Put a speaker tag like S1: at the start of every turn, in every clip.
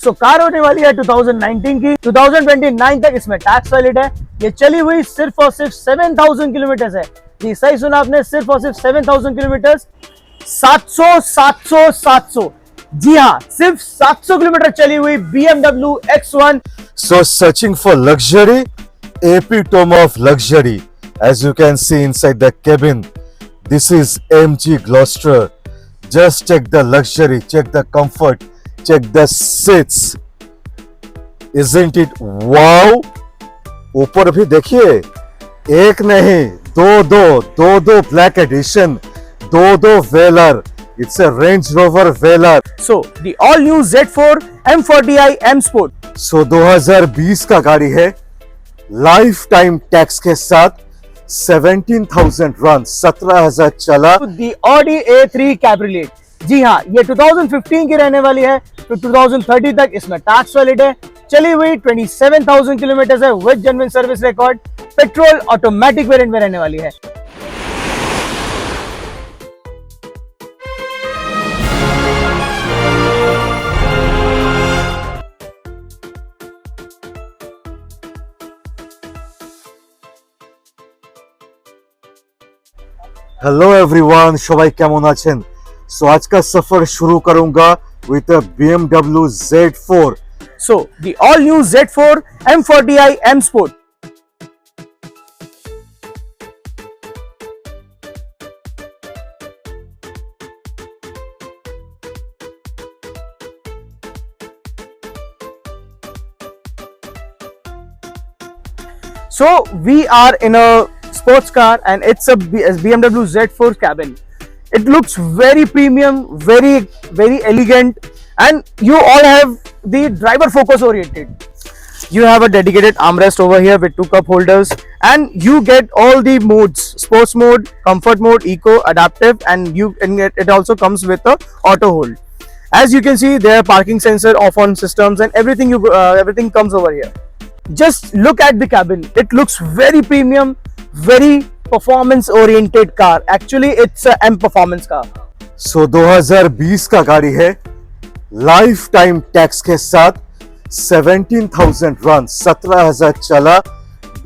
S1: So car होने वाली है 2019 की, 2029 तक इसमें टैक्स वैलिड है। ये चली हुई सिर्फ और सिर्फ 7000 किलोमीटर है। जी सही सुना आपने, सिर्फ और सिर्फ 7000 किलोमीटर। 700 जी हाँ, सिर्फ 700 किलोमीटर चली हुई BMW X1।
S2: So searching for luxury, epitome of luxury. As you can see inside the cabin, this is MG Gloucester. Just check the luxury, check the comfort, check the seats. Isn't it wow? ऊपर भी देखिए, एक नहीं दो black edition, दो velar. It's a Range Rover Velar.
S1: So the all new Z4 M40i M Sport।
S2: So 2020 का गाड़ी है, लाइफ टाइम टैक्स के साथ 17,000 रन, 17,000 चला।
S1: The Audi A3 Cabriolet। जी हाँ, ये 2015 की रहने वाली है, तो 2030 तक इसमें टैक्स वैलिड है। चली हुई 27,000 किलोमीटर है with genuine service record. Petrol automatic variant में रहने वाली है।
S2: हेलो एवरीवन, সবাই কেমন আছেন? सो आज का सफर शुरू करूंगा with a BMW Z4।
S1: So the all new Z4 M40i M Sport। So we are in a sports car and it's a BMW Z4 cabin. It looks very premium, very elegant, and you all have the driver focus oriented. You have a dedicated armrest over here with 2 cup holders, and you get all the modes: sports mode, comfort mode, eco, adaptive, and it also comes with a auto hold. As you can see, there are parking sensor, off-on systems, and everything comes over here. Just look at the cabin. It looks very premium, very performance oriented car. Actually it's a M performance car.
S2: सो 2020 का गाड़ी है, life time tax के साथ 17,000 run, 17,000 चला।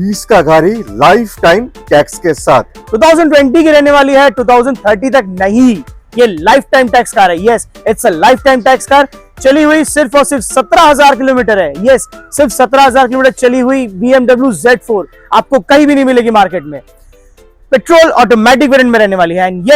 S2: 20 का गाड़ी life time tax के साथ।
S1: 2020 की रहने वाली है, 2030 तक नहीं। ये लाइफ टाइम टैक्स कार है। Yes, it's a life time tax car. चली हुई सिर्फ और सिर्फ 17,000 किलोमीटर है। यस, सिर्फ 17,000 किलोमीटर चली हुई BMW Z4 आपको कहीं भी नहीं मिलेगी मार्केट में। पेट्रोल ऑटोमेटिक वेरिएंट में रहने वाली है। एंड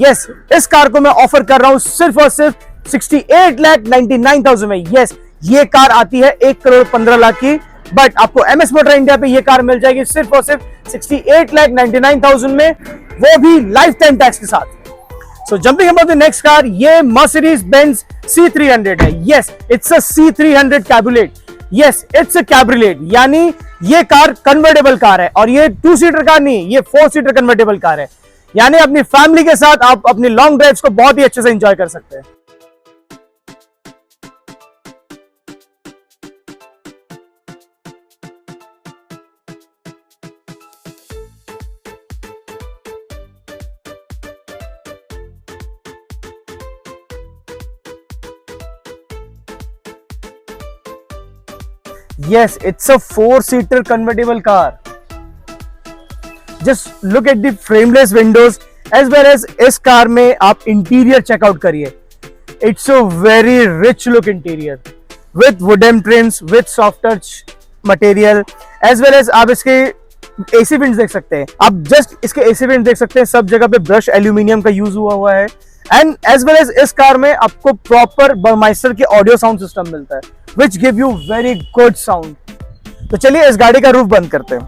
S1: यस, इस कार को मैं ऑफर कर रहा हूं सिर्फ और सिर्फ 68,99,000 में। यस, ये कार आती है 1,15,00,000 की, बट आपको MS मोटर इंडिया पे ये कार मिल जाएगी सिर्फ और सिर्फ 68,99,000 में, वो भी लाइफ टाइम टैक्स के साथ। So jumping above the next car, ये Mercedes-Benz C300 है। Yes, it's a C300 Cabriolet। Yes, it's a Cabriolet, यानी ये कार कन्वर्टेबल कार है, और ये 2 सीटर कार नहीं, ये 4 सीटर कन्वर्टेबल कार है। यानी अपनी फैमिली के साथ आप अपनी लॉन्ग ड्राइव्स को बहुत ही अच्छे से एंजॉय कर सकते हैं। Yes, it's a 4-seater convertible car. Just look at the frameless windows as well as इस कार में आप इंटीरियर चेकआउट करिए। It's a very rich look interior with wooden trims, with soft touch material, as well as आप इसके AC vents देख सकते हैं। आप जस्ट इसके AC vents देख सकते हैं, सब जगह पे ब्रश एल्यूमिनियम का यूज हुआ है। एंड एज वेल एज इस कार में आपको प्रॉपर बर्माइस्टर के ऑडियो साउंड सिस्टम मिलता है, which give you very good sound. तो चलिए इस गाड़ी का रूफ बंद करते हैं।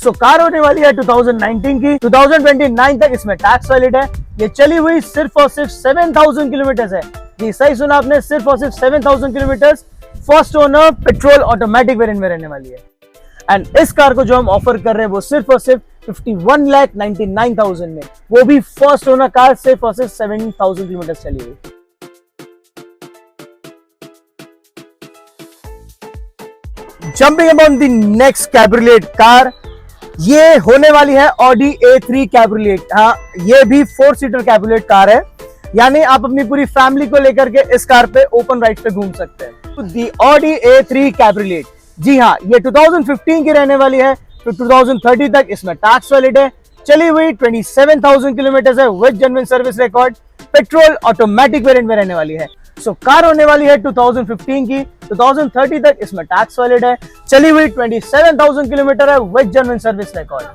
S1: सो कार होने वाली है 2019 की, 2029 तक इसमें टैक्स वैलिड है। ये चली हुई सिर्फ और सिर्फ 7,000 किलोमीटर है। जी सही सुना आपने, सिर्फ और सिर्फ 7,000 kilometre. First owner, petrol automatic variant में रहने वाली है। एंड इस कार को जो हम ऑफर कर रहे हैं वो सिर्फ और सिर्फ 51,99,000 में, वो भी फर्स्ट ओनर कार, सिर्फ और सिर्फ 7,000 किलोमीटर चली हुई। jumping upon the next cabriolet car, ये होने वाली है Audi A3 कैब्रियोलेट। हाँ, ये भी 4 सीटर कैब्रियोलेट कार है, यानी आप अपनी पूरी फैमिली को लेकर के इस कार पे ओपन राइड पे घूम सकते हैं। दी Audi A3 कैब्रियोलेट, जी हाँ, ये 2015 की रहने वाली है, तो 2030 तक इसमें टैक्स वैलिड है। चली हुई 27,000 किलोमीटर है with genuine service record. Petrol automatic variant में रहने वाली है। सो कार होने वाली है 2015 की, 2030 तक इसमें टैक्स वैलिड है। चली हुई 27,000 किलोमीटर है with genuine service record.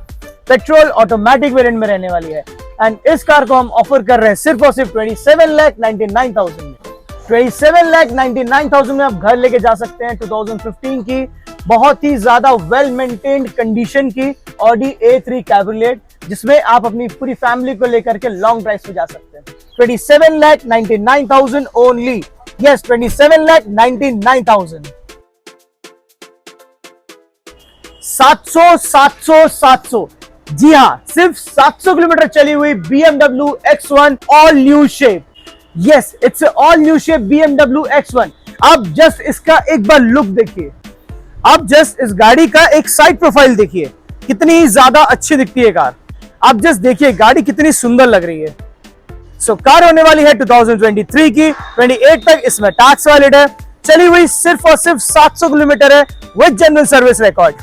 S1: Petrol automatic variant में रहने वाली है एंड इस कार को हम ऑफर कर रहे हैं सिर्फ और सिर्फ 27,99,000 में। 27,99,000 में आप घर लेके जा सकते हैं 2015 की बहुत ही ज्यादा वेल मेंटेन्ड कंडीशन की Audi A3 कैब्रियोलेट, जिसमें आप अपनी पूरी फैमिली को लेकर के लॉन्ग ड्राइव पे जा सकते हैं। 27,99,000 ओनली। यस, 27,99,000। 700 जी हाँ, सिर्फ 700 किलोमीटर चली हुई BMW X1 all new shape. Yes, it's all new shape BMW X1। आप जस्ट इसका एक बार लुक देखिए, आप जस्ट इस गाड़ी का एक साइड प्रोफाइल देखिए, कितनी ज्यादा अच्छी दिखती है कार। आप जस्ट देखिए गाड़ी कितनी सुंदर लग रही है। सो कार होने वाली है 2023 की, 28 तक इसमें टैक्स वैलिड है। चली हुई सिर्फ और सिर्फ 700 किलोमीटर है विद जेन्युइन सर्विस रिकॉर्ड।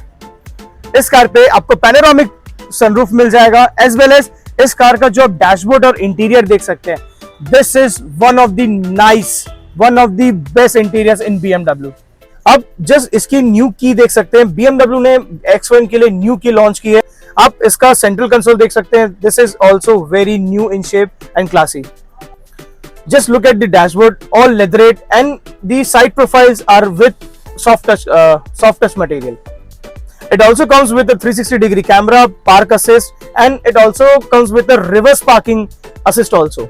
S1: इस कार पे आपको पैनोरामिक सनरूफ मिल जाएगा, एज वेल एज इस कार का जो आप डैशबोर्ड और इंटीरियर देख सकते हैं, this is one of the best interiors in BMW। अब जस्ट इसकी न्यू की देख सकते हैं, BMW ने X1 के लिए न्यू की लॉन्च की है। आप इसका सेंट्रल कंसोल देख सकते हैं, this is also very new in shape and classy. Just look at the dashboard, all leatherette, and the side profiles are with soft touch material. It also comes with a 360-degree camera, park assist, and it also comes with a reverse parking assist also.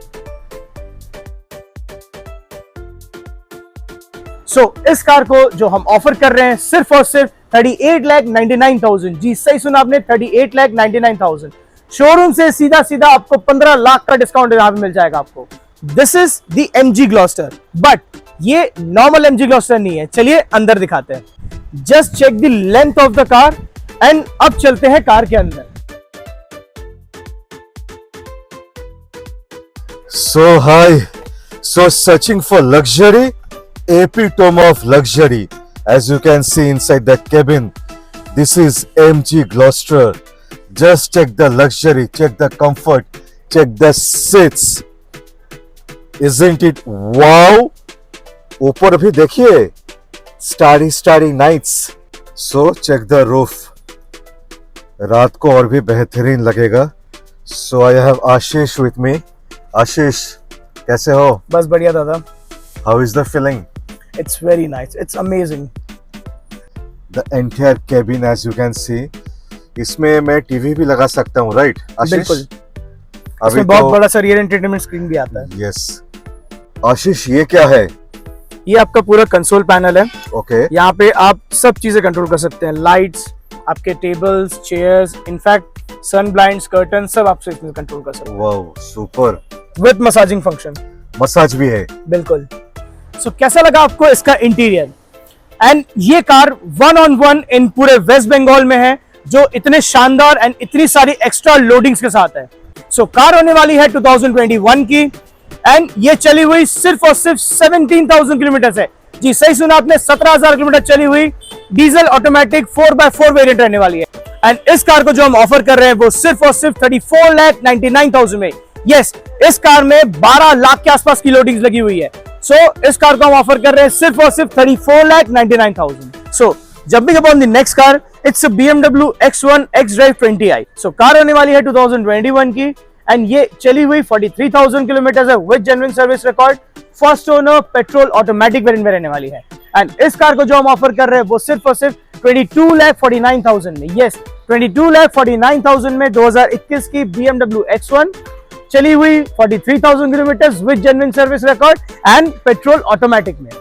S1: So इस car को जो हम offer कर रहे हैं सिर्फ और सिर्फ 38,99,000। जी सही सुना आपने, 38,99,000। शोरूम से सीधा सीधा आपको 15 लाख का डिस्काउंट यहाँ पे मिल जाएगा आपको। This is the MG Gloster, बट ये नॉर्मल MG ग्लॉस्टर नहीं है। चलिए अंदर दिखाते हैं। Just check the length of the car and अब चलते हैं कार के अंदर।
S2: So high, so searching for luxury, epitome of luxury. As you can see inside the cabin, this is MG Gloster. Just check the luxury, check the comfort, check the seats. Isn't it wow? ऊपर भी देखिए, starry nights. So check the roof. रात को और भी बेहतरीन लगेगा। So I have Ashish with me. आशीष, कैसे हो?
S1: बस बढ़िया दादा।
S2: How is the feeling?
S1: It's very nice. It's amazing.
S2: The entire cabin, as you can see, इसमें मैं टीवी भी लगा सकता हूँ, राइट आशीष?
S1: बिल्कुल।
S2: अभी
S1: इसमें बहुत बड़ा सा रियर एंटरटेनमेंट स्क्रीन भी आता है।
S2: यस। आशीष, ये क्या है?
S1: ये आपका पूरा कंसोल पैनल है।
S2: ओके।
S1: यहाँ पे आप सब चीजें कंट्रोल कर सकते हैं, लाइट्स, आपके टेबल्स, चेयर्स, इनफैक्ट सन ब्लाइंड्स, कर्टन, सब आप इसमें कंट्रोल कर सकते हैं।
S2: Wow, super.
S1: With massaging function.
S2: Massage भी है?
S1: बिल्कुल। सो कैसा लगा आपको इसका इंटीरियर? एंड ये कार 1-on-1 इन पूरे वेस्ट बंगाल में है, जो इतने शानदार एंड इतनी सारी एक्स्ट्रा लोडिंग्स के साथ है। सो कार होने वाली है 2021 की एंड ये चली हुई सिर्फ और सिर्फ 17,000 किलोमीटर है। जी सही सुना आपने, 17,000 किलोमीटर चली हुई डीजल ऑटोमेटिक 4x4 वेरिएंट रहने वाली है। एंड इस कार को जो हम ऑफर कर रहे हैं वो सिर्फ और सिर्फ 34,99,000 में। यस, इस कार में 12 लाख के आसपास की लोडिंग्स लगी हुई है। सो इस कार को हम ऑफर कर रहे हैं सिर्फ और सिर्फ 34,99,000। सो jumping upon the next car, it's a BMW X1 xDrive 20i। So car होने वाली है 2021 की एंड ये चली हुई 43,000 किलोमीटर है with genuine service record. First owner, petrol automatic variant में रहने वाली है। एंड इस कार को जो हम ऑफर कर रहे हैं वो सिर्फ और सिर्फ 22,49,000 में। यस, 22,49,000 में 2021 की BMW X1 चली हुई 43,000 kilometre with genuine service record and petrol automatic में।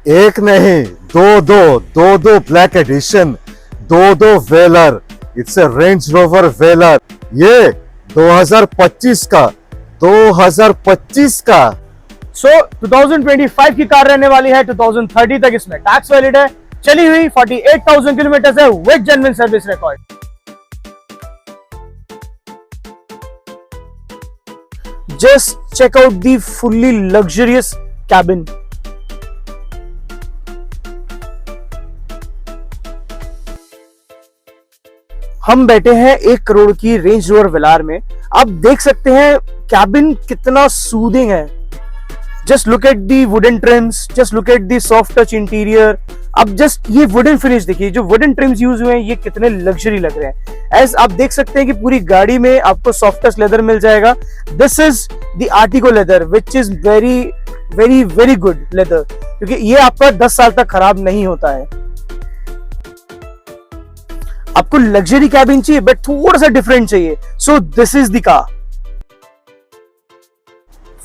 S2: एक नहीं, दो ब्लैक एडिशन, दो Velar. It's a Range Rover Velar. ये 2025 का, 2025 का।
S1: सो 2025 की कार रहने वाली है, 2030 तक इसमें टैक्स वैलिड है, चली हुई 48,000 किलोमीटर है with genuine service record. Just check out the fully luxurious cabin. हम बैठे हैं 1 करोड़ की रेंज रोवर वेलार में। आप देख सकते हैं कैबिन कितना सूदिंग है। Just look at the wooden TRIMS, just look at the soft touch interior. अब जस्ट ये वुडन फिनिश देखिए, जो वुडन ट्रिम्स यूज हुए हैं ये कितने लग्जरी लग रहे हैं। एज आप देख सकते हैं कि पूरी गाड़ी में आपको सॉफ्ट टच लेदर मिल जाएगा। This is the Artico leather which is very very very good leather, क्योंकि ये आपका 10 साल तक खराब नहीं होता है। आपको लग्जरी कैबिन चाहिए बट थोड़ा सा डिफरेंट चाहिए, so this is the car.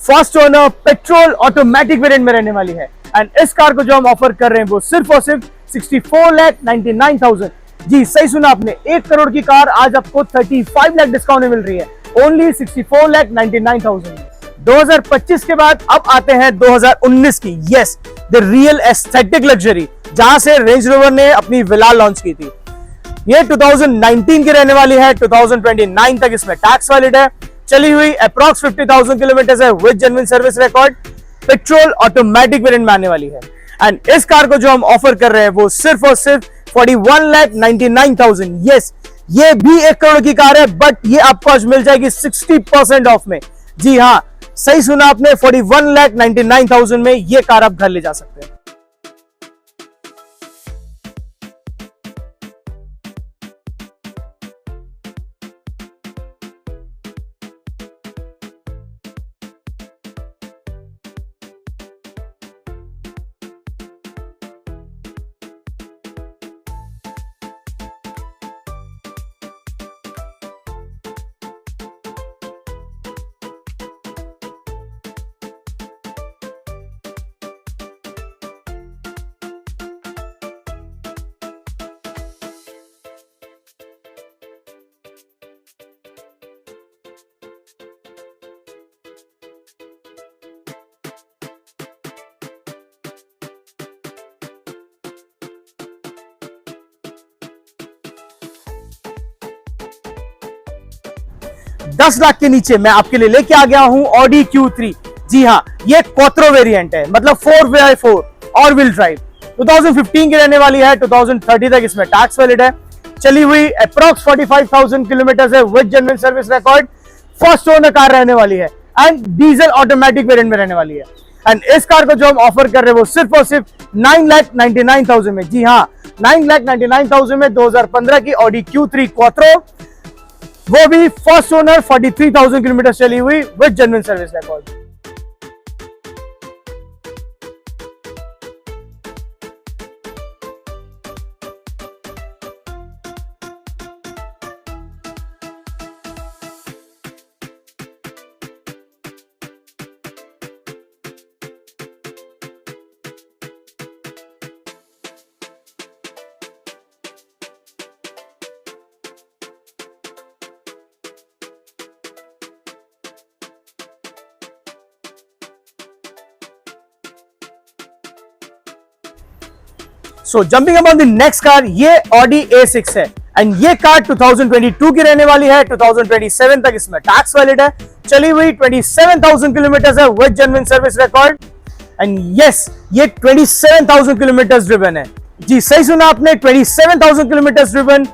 S1: First owner petrol automatic variant में रहने वाली है एंड इस कार को जो हम ऑफर कर रहे हैं वो सिर्फ और सिर्फ 64,99,000। जी सही सुना आपने, 1 करोड़ की कार आज आपको 35 लाख डिस्काउंट में मिल रही है, ओनली 64,99,000। 2025 के बाद अब आते हैं 2019 की, yes the real aesthetic luxury, जहां से रेंज रोवर ने अपनी विला लॉन्च की थी। ये 2019 की रहने वाली है, 2029 तक इसमें टैक्स वैलिड है, चली हुई अप्रॉक्स 50,000 किलोमीटर है with genuine service record, petrol automatic variant में आने वाली है। एंड इस कार को जो हम ऑफर कर रहे हैं वो सिर्फ और सिर्फ 41,99,000। यस, ये भी 1 करोड़ की कार है बट ये आपको आज मिल जाएगी 60% ऑफ में। जी हाँ, सही सुना आपने, 41,99,000 में ये कार आप घर ले जा सकते हैं। दस लाख के नीचे मैं आपके लिए लेके आ गया हूं ऑडी Q3। जी हाँ, ये क्वात्रो वेरिएंट है, मतलब 4x4 और व्हील ड्राइव। 2015 की रहने वाली है, 2030 तक इसमें टैक्स वैलिड है, चली हुई अप्रॉक्स 45,000 किलोमीटर है with genuine service record, first owner car रहने वाली है एंड डीजल ऑटोमेटिक वेरिएंट में रहने वाली है। एंड इस कार को जो हम ऑफर कर रहे हैं वो सिर्फ और सिर्फ 9,99,000 में। जी हाँ, 9,99,000 में 2015 की ऑडी Q3 क्वात्रो, वो भी फर्स्ट ओनर, 43,000 किलोमीटर चली हुई with genuine service record. So jumping about the next car, ये ऑडी A6 है एंड ये कार 2022 की रहने वाली है, 2027 तक इसमें टैक्स वैलिड है, चली हुई 27,000 किलोमीटर है with genuine service record. And yes, ये 27,000 किलोमीटर ड्रिवन है। जी सही सुना आपने, 27,000 kilometre driven,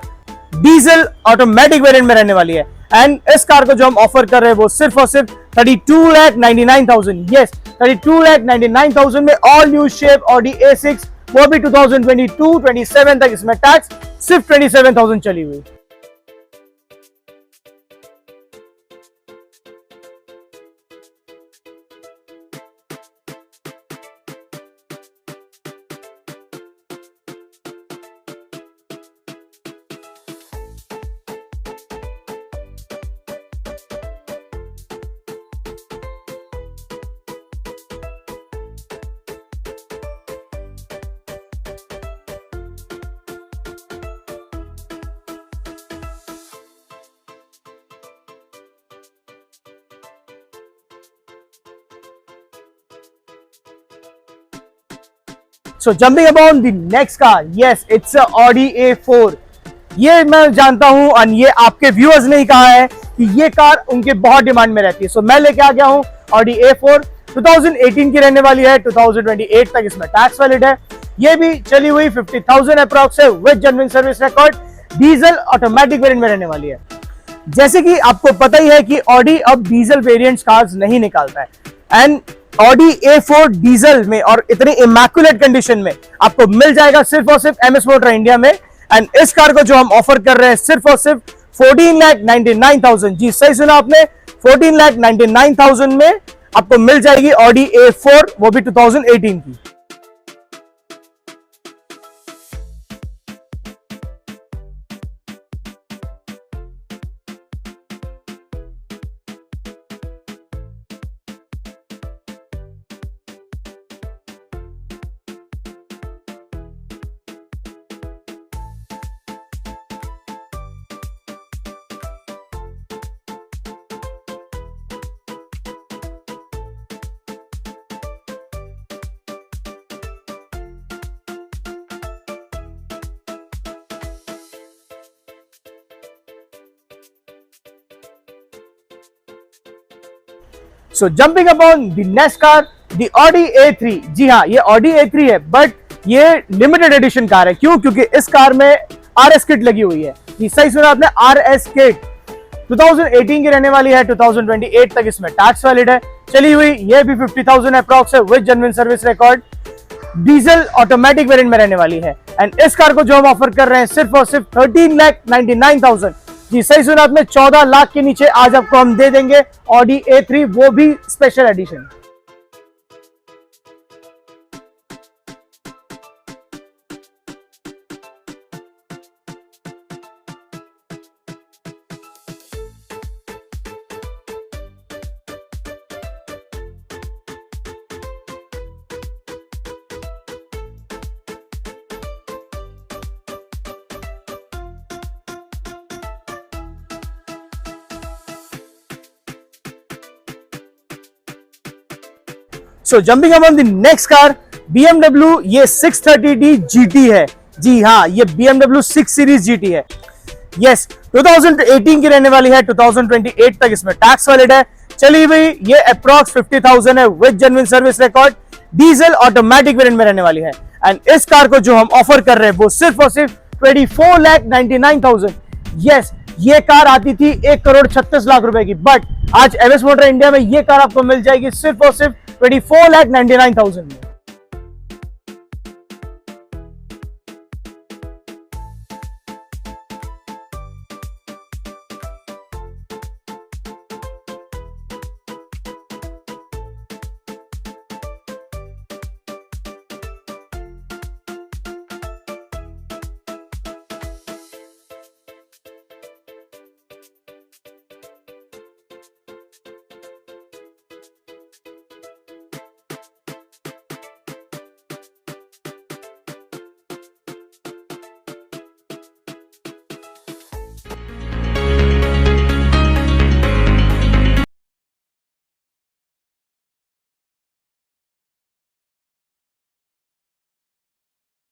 S1: diesel automatic variant में रहने वाली है। एंड इस कार को जो हम ऑफर कर रहे हैं वो सिर्फ और सिर्फ 32,99,000। यस, 32,99,000 में all new shape Audi A6, वो भी 2022-27 तक इसमें टैक्स, सिर्फ 27,000 चली हुई। So jumping upon the next car, yes, it's a Audi A4. ये मैं जानता हूं और ये आपके व्यूअर्स ने ही कहा है कि ये कार उनके बहुत डिमांड में रहती है। सो मैं लेके आ गया हूं Audi A4, 2018 की रहने वाली है, 2028 तक इसमें टैक्स वैलिड है। ये भी चली हुई 50,000 अप्रॉक्स है with genuine service record, diesel automatic variant में रहने वाली है। जैसे कि आपको पता ही है कि Audi अब डीजल वेरिएंट्स कार्स नहीं निकालता है एंड Audi A4 डीजल में और इतनी इमैक्युलेट कंडीशन में आपको मिल जाएगा सिर्फ और सिर्फ MS मोटर इंडिया में। एंड इस कार को जो हम ऑफर कर रहे हैं सिर्फ और सिर्फ 14,99,000, जी सही सुना आपने, 14,99,000 में आपको मिल जाएगी Audi A4, वो भी 2018 की। So jumping upon the next car, the Audi A3। जी हाँ, ये Audi A3 है बट ये लिमिटेड एडिशन कार है। क्यों? क्योंकि इस कार में RS किट लगी हुई है। जी सही सुना आपने, RS किट 2018 की रहने वाली है, 2028 तक इसमें टैक्स वैलिड है। चली हुई ये भी 50,000 अप्रॉक्स है with genuine service record, diesel automatic variant में रहने वाली है। एंड इस कार को जो हम ऑफर कर रहे हैं सिर्फ और सिर्फ 13,99,000, जी सही सुना आपने, 14 लाख के नीचे आज आपको हम दे देंगे Audi A3, वो भी special edition. So jumping upon the next car, BMW ये 630D GT है। जी हाँ, ये BMW 6 सीरीज GT है। यस, 2018 की रहने वाली है, 2028 तक इसमें टैक्स वैलिड है। चली हुई ये अप्रॉक्स 50,000 है with genuine service record, diesel automatic variant में रहने वाली है। एंड इस कार को जो हम ऑफर कर रहे हैं वो सिर्फ और सिर्फ 24,99,000। यस, ये कार आती थी 1,36,00,000 रुपए की, बट आज MS मोटर इंडिया में ये कार आपको मिल जाएगी सिर्फ और सिर्फ 24,99,000 में।